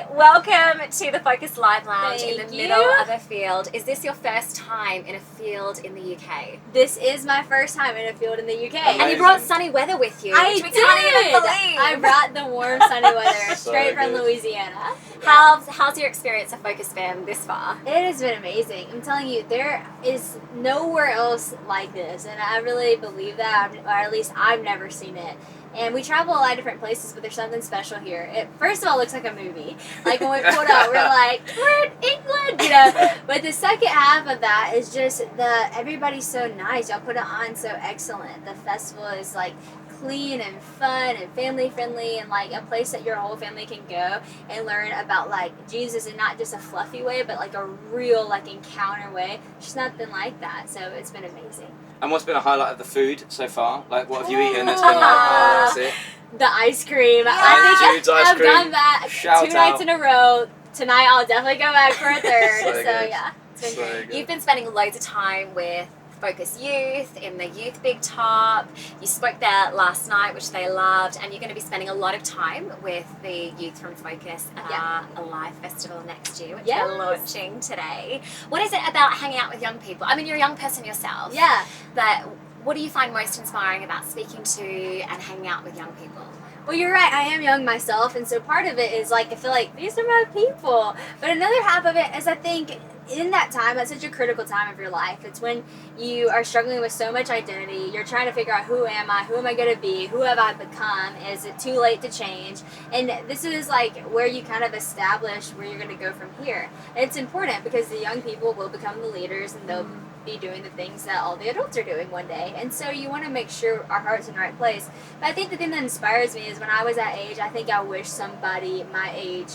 welcome to the Focus Live Lounge in the Thank middle you. of a field. Is this your first time in a field in the UK? This is my first time in a field in the UK. Amazing. And you brought sunny weather with you, I which we did. can't even believe. I brought the warm, sunny weather So straight from good. Louisiana. How's your experience of Focus Fam this far? It has been amazing. I'm telling you, there is nowhere else like this, and I really believe that, or at least I've never seen it. And we travel a lot of different places, but there's something special here. It first of all looks like a movie. Like when we pulled up, we're like, we're in England, you know. But the second half of that is just everybody's so nice. Y'all put it on so excellent. The festival is like clean and fun and family friendly, and like a place that your whole family can go and learn about like Jesus in not just a fluffy way, but like a real like encounter way. It's just nothing like that. So it's been amazing. And what's been a highlight of the food so far? Like, what have you eaten that's been like, oh, that's it? The ice cream. Yeah. I Jude's think ice I've cream. gone back Shout 2 nights out. in a row. Tonight I'll definitely go back for a third. So so good. yeah, it's been So great. good. You've been spending loads of time with Focus Youth in the Youth Big Top. You spoke there last night, which they loved, and you're going to be spending a lot of time with the youth from Focus at Yeah. our Alive Festival next year, which Yes. we're launching today. What is it about hanging out with young people? I mean, you're a young person yourself. Yeah. But what do you find most inspiring about speaking to and hanging out with young people? Well, you're right. I am young myself, and so part of it is like I feel like these are my people. But another half of it is I think in that time, that's such a critical time of your life. It's when you are struggling with so much identity. You're trying to figure out who am I going to be, who have I become? Is it too late to change? And this is like where you kind of establish where you're going to go from here. And it's important because the young people will become the leaders, and they'll be doing the things that all the adults are doing one day. And so you want to make sure our heart's in the right place. But I think the thing that inspires me is when I was that age, I think I wish somebody my age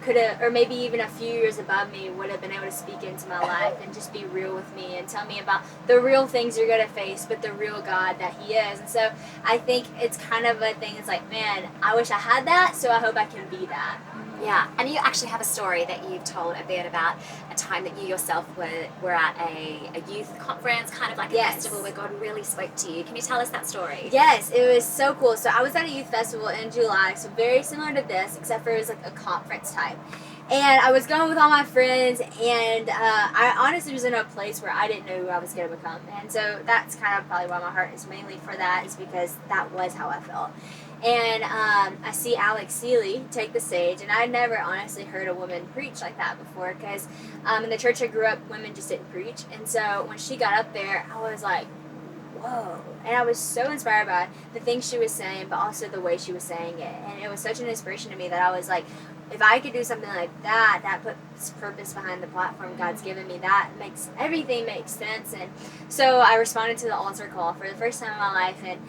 could have, or maybe even a few years above me, would have been able to speak into my life and just be real with me and tell me about the real things you're going to face, but the real God that He is. And so I think it's kind of a thing, it's like, man, I wish I had that, so I hope I can be that. Yeah, and you actually have a story that you've told a bit about a time that you yourself were at a youth conference, kind of like a Yes. festival where God really spoke to you. Can you tell us that story? Yes, it was so cool. So I was at a youth festival in July, so very similar to this, except for it was like a conference type. And I was going with all my friends, and I honestly was in a place where I didn't know who I was going to become. And so that's kind of probably why my heart is mainly for that, is because that was how I felt. And I see Alex Seeley take the stage, and I'd never honestly heard a woman preach like that before, because in the church I grew up, women just didn't preach. And so when she got up there, I was like, whoa. And I was so inspired by the things she was saying, but also the way she was saying it. And it was such an inspiration to me that I was like, if I could do something like that, that puts purpose behind the platform God's given me, that makes everything make sense. And so I responded to the altar call for the first time in my life, and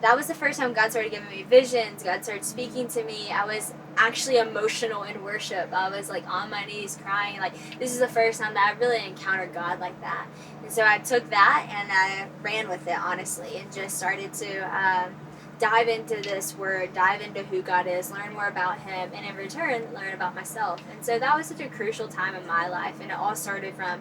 that was the first time God started giving me visions. God started speaking to me. I was actually emotional in worship. I was like on my knees crying. Like, this is the first time that I really encountered God like that. And so I took that and I ran with it, honestly, and just started to dive into this word, dive into who God is, learn more about Him, and in return, learn about myself. And so that was such a crucial time in my life, and it all started from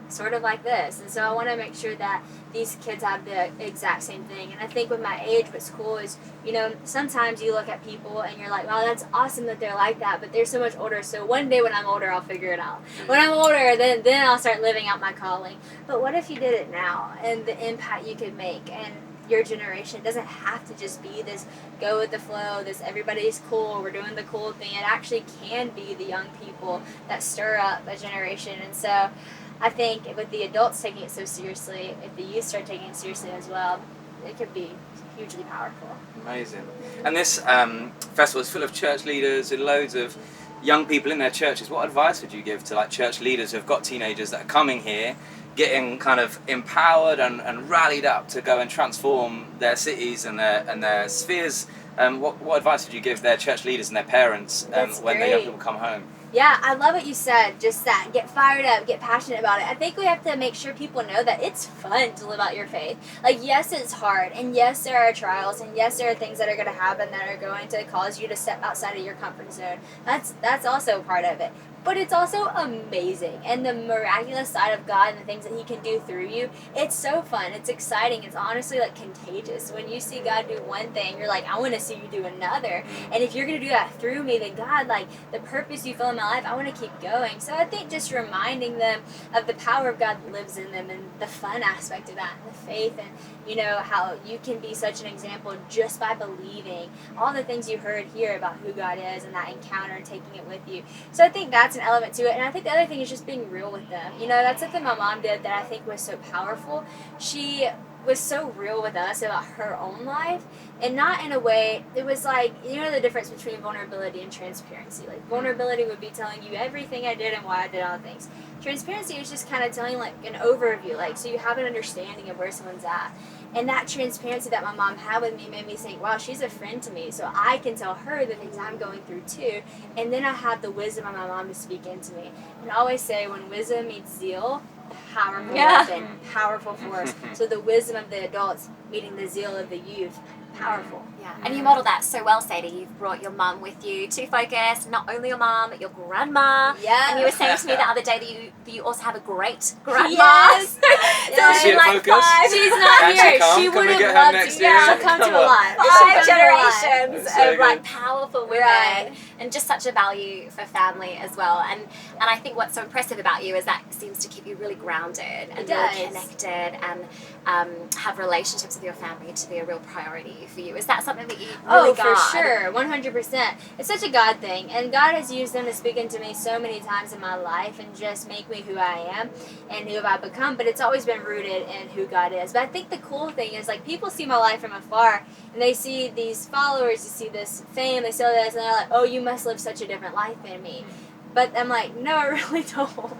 sort of like this. And so I want to make sure that these kids have the exact same thing. And I think with my age, what's cool is, you know, sometimes you look at people and you're like, wow, that's awesome that they're like that, but they're so much older. So one day when I'm older, I'll figure it out. When I'm older, then I'll start living out my calling. But what if you did it now, and the impact you could make? And your generation doesn't have to just be this go with the flow, this everybody's cool, we're doing the cool thing. It actually can be the young people that stir up a generation. And so I think with the adults taking it so seriously, if the youth start taking it seriously as well, it could be hugely powerful. Amazing. And this festival is full of church leaders and loads of young people in their churches. What advice would you give to like church leaders who've got teenagers that are coming here, getting kind of empowered and rallied up to go and transform their cities and their spheres? What advice would you give their church leaders and their parents That's when the young great. people come home? Yeah, I love what you said. Just that, get fired up, get passionate about it. I think we have to make sure people know that it's fun to live out your faith. Like, yes, it's hard, and yes, there are trials, and yes, there are things that are going to happen that are going to cause you to step outside of your comfort zone. That's also part of it. But it's also amazing, and the miraculous side of God and the things that He can do through you, it's so fun, it's exciting, it's honestly like contagious. When you see God do one thing, you're like, I want to see you do another. And if you're going to do that through me, then God, like, the purpose you feel in my life, I want to keep going. So I think just reminding them of the power of God that lives in them, and the fun aspect of that, and the faith, and you know, how you can be such an example just by believing all the things you heard here about who God is and that encounter and taking it with you. So I think that's an element to it. And I think the other thing is just being real with them. You know, that's something my mom did that I think was so powerful. She was so real with us about her own life, and not in a way, it was like, you know, the difference between vulnerability and transparency. Like, vulnerability would be telling you everything I did and why I did all the things. Transparency is just kind of telling like an overview, like, so you have an understanding of where someone's at. And that transparency that my mom had with me made me think, wow, she's a friend to me, so I can tell her the things I'm going through too. And then I have the wisdom of my mom to speak into me. And I always say, when wisdom meets zeal, powerful weapon, powerful force. So the wisdom of the adults meeting the zeal of the youth, powerful. Yeah, and you model that so well, Sadie. You've brought your mum with you to Focus. Not only your mum, your grandma. Yeah. And you were saying to me the other day that you also have a great grandma. Yes. Is she So at like Focus? She's not Can she here. come? She Can would we have get her loved next to. year? She'll come to Come a on. live. Five She'll come to a live. generations That's so of like good. powerful women, Right. and just such a value for family as well. And I think what's so impressive about you is that it seems to keep you really grounded and It really does. connected, and have relationships with your family to be a real priority for you. Is that something that you really Oh, guard? for sure, 100%. It's such a God thing, and God has used them to speak into me so many times in my life and just make me who I am and who I've become, but it's always been rooted in who God is. But I think the cool thing is, like, people see my life from afar, and they see these followers, you see this fame, they see all this, and they're like, oh, you must live such a different life than me. But I'm like, no, I really don't.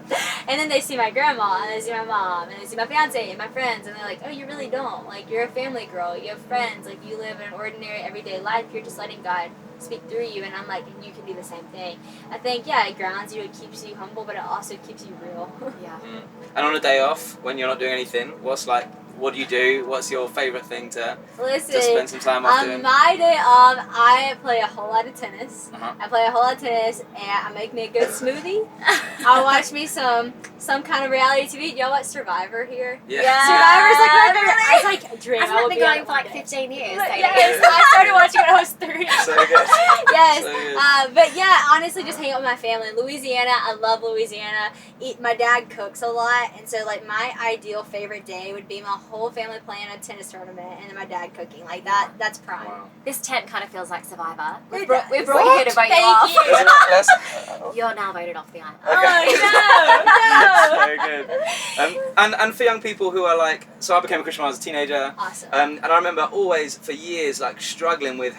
And then they see my grandma, and they see my mom, and they see my fiance and my friends, and they're like, oh, you really don't. Like, you're a family girl. You have friends. Like, you live an ordinary, everyday life. You're just letting God speak through you. And I'm like, and you can do the same thing. I think, yeah, it grounds you. It keeps you humble, but it also keeps you real. Yeah. And on a day off, when you're not doing anything, what do you do? What's your favourite thing to Listen, spend some time off doing? on my day off, I play a whole lot of tennis. Uh-huh. I play a whole lot of tennis, and I make me a good smoothie. I watch me some kind of reality TV. Y'all watch Survivor here? Yeah. Survivor's like my favorite. really? I was like, dream. Hasn't I that will been be on going it for one like day. 15 years? But Sadie? yes, I started watching when I was 3. So good. Yes, So good. but yeah, honestly, just hang out with my family. Louisiana, I love Louisiana. My dad cooks a lot, and so like my ideal favorite day would be my whole family playing a tennis tournament, and then my dad cooking. Like that, that's prime. Wow. This tent kind of feels like Survivor. It We've brought does. you here to vote you Thank off. you. Is it less? You're now voted off the island. Oh, So good. And for young people who are like, so I became a Christian when I was a teenager. Awesome. And I remember always for years like struggling with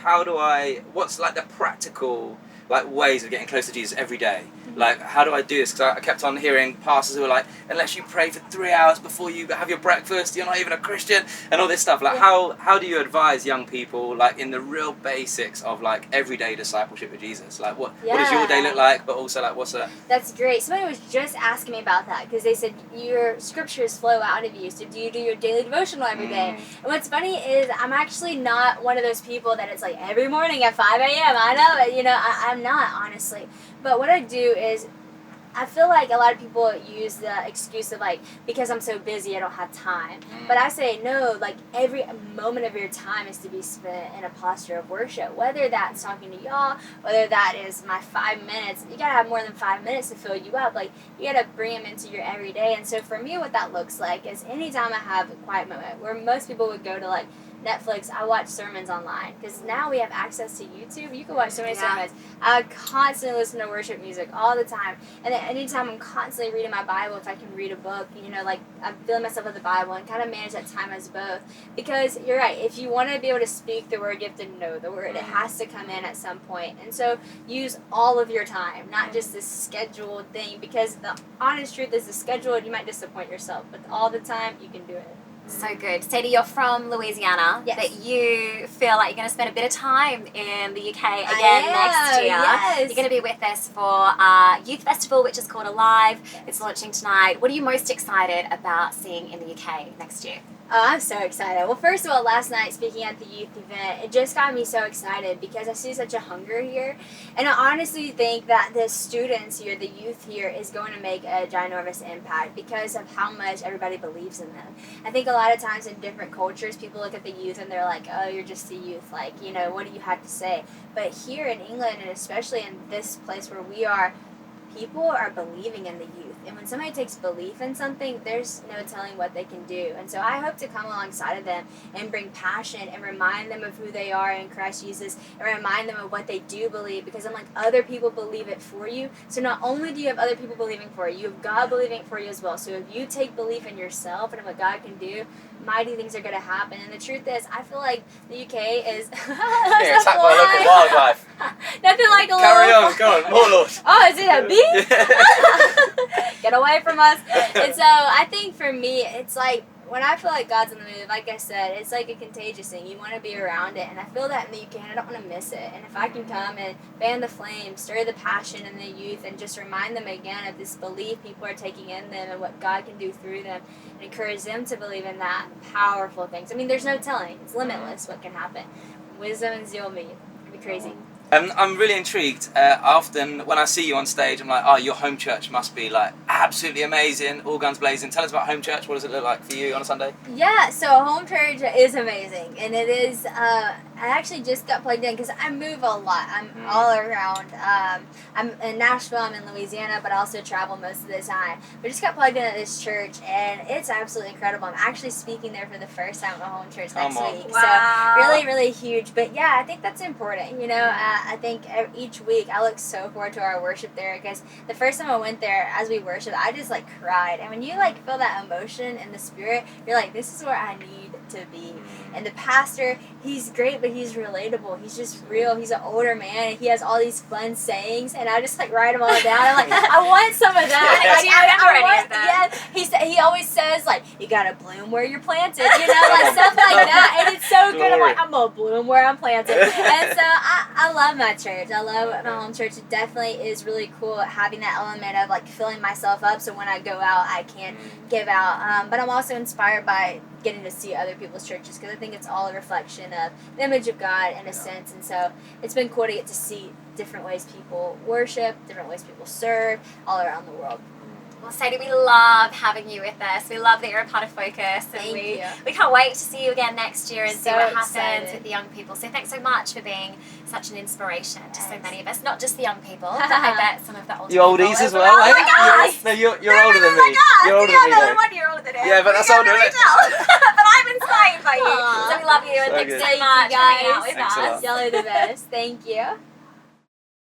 what's like the practical like ways of getting close to Jesus every day. Like, how do I do this? Because I kept on hearing pastors who were like, unless you pray for 3 hours before you have your breakfast, you're not even a Christian, and all this stuff. Like, how do you advise young people, like, in the real basics of, like, everyday discipleship with Jesus? Like, what does your day look like, but also, like, what's a... That's great. Somebody was just asking me about that, because they said your scriptures flow out of you. So do you do your daily devotional every day? And what's funny is I'm actually not one of those people that it's like every morning at 5 a.m. I know it. You know, I'm not, honestly. But what I do is I feel like a lot of people use the excuse of like, because I'm so busy, I don't have time. But I say, no, like every moment of your time is to be spent in a posture of worship. Whether that's talking to y'all, whether that is my 5 minutes, you gotta have more than 5 minutes to fill you up. Like, you gotta bring them into your everyday. And so for me, what that looks like is anytime I have a quiet moment, where most people would go to like Netflix, I watch sermons online, because now we have access to YouTube. You can watch so many sermons. I constantly listen to worship music all the time, and then anytime I'm constantly reading my Bible, if I can read a book, you know, like I'm filling myself with the Bible and kind of manage that time as both. Because you're right, if you want to be able to speak the word, you have to know the word. It has to come in at some point, and so use all of your time, not just this scheduled thing. Because the honest truth is, the scheduled, you might disappoint yourself, but all the time you can do it. So good. Sadie, you're from Louisiana, Yes. but you feel like you're going to spend a bit of time in the UK I again am, next year. yes. You're going to be with us for our youth festival, which is called Alive. It's launching tonight. What are you most excited about seeing in the UK next year? Oh, I'm so excited. Well, first of all, last night speaking at the youth event, it just got me so excited because I see such a hunger here. And I honestly think that the students here, the youth here, is going to make a ginormous impact because of how much everybody believes in them. I think a lot of times in different cultures, people look at the youth and they're like, oh, you're just a youth. Like, you know, what do you have to say? But here in England, and especially in this place where we are, people are believing in the youth. And when somebody takes belief in something, there's no telling what they can do. And so I hope to come alongside of them and bring passion and remind them of who they are in Christ Jesus and remind them of what they do believe, because I'm like, other people believe it for you. So not only do you have other people believing for you, you have God believing for you as well. So if you take belief in yourself and what God can do, mighty things are going to happen. And the truth is, I feel like the UK is Yeah, attacked by local wildlife. nothing like a Carry little... on, go on, more Lord. Oh, is it a bee? Yeah. Get away from us. And so I think for me, it's like when I feel like God's in the move, like I said, it's like a contagious thing. You want to be around it. And I feel that in the UK, and I don't want to miss it. And if I can come and fan the flame, stir the passion in the youth, and just remind them again of this belief people are taking in them and what God can do through them, and encourage them to believe in that, powerful things. I mean, there's no telling. It's limitless what can happen. Wisdom and zeal meet. It'd be crazy. I'm really intrigued. Often when I see you on stage, I'm like, oh, your home church must be like absolutely amazing, all guns blazing. Tell us about home church. What does it look like for you on a Sunday? Yeah, so home church is amazing, and it is. I actually just got plugged in because I move a lot. I'm all around. I'm in Nashville. I'm in Louisiana, but I also travel most of the time. But I just got plugged in at this church, and it's absolutely incredible. I'm actually speaking there for the first time at home church next week. Wow. So really, really huge. But yeah, I think that's important. You know, I think each week I look so forward to our worship there, because the first time I went there, as we worshiped, I just like cried. And when you like feel that emotion in the spirit, you're like, this is where I need to be. And the pastor, he's great, but he's relatable. He's just real. He's an older man, and he has all these fun sayings, and I just like write them all down. I'm like, I want some of that. Yeah. Like, Do you remember any of yeah, he always says like, you gotta bloom where you're planted, you know, like stuff like that. And it's so good. I'm like, I'm gonna bloom where I'm planted. And so I love my church. I love my home church. It definitely is really cool having that element of like filling myself up, so when I go out, I can give out. But I'm also inspired by getting to see other people's churches, because I think it's all a reflection of the image of God in a sense. And so it's been cool to get to see different ways people worship, different ways people serve all around the world. Well, Sadie, we love having you with us. We love that you're a part of Focus. And Thank we you. can't wait to see you again next year and see So what happens excited. with the young people. So thanks so much for being such an inspiration to so Yes. many of us. Not just the young people, but I bet some of the older You people oldies as as well, Oh eh? my gosh! No, you're older than me. You're older yeah, than me, no, though. 1 year older than him. Yeah, but that's You older, can't really isn't it? tell. But I'm inspired by you. Aw. So we love you, and So thanks good. so Thank you, much for hanging out guys. with Thanks a us. lot. Y'all are the best. Thank you.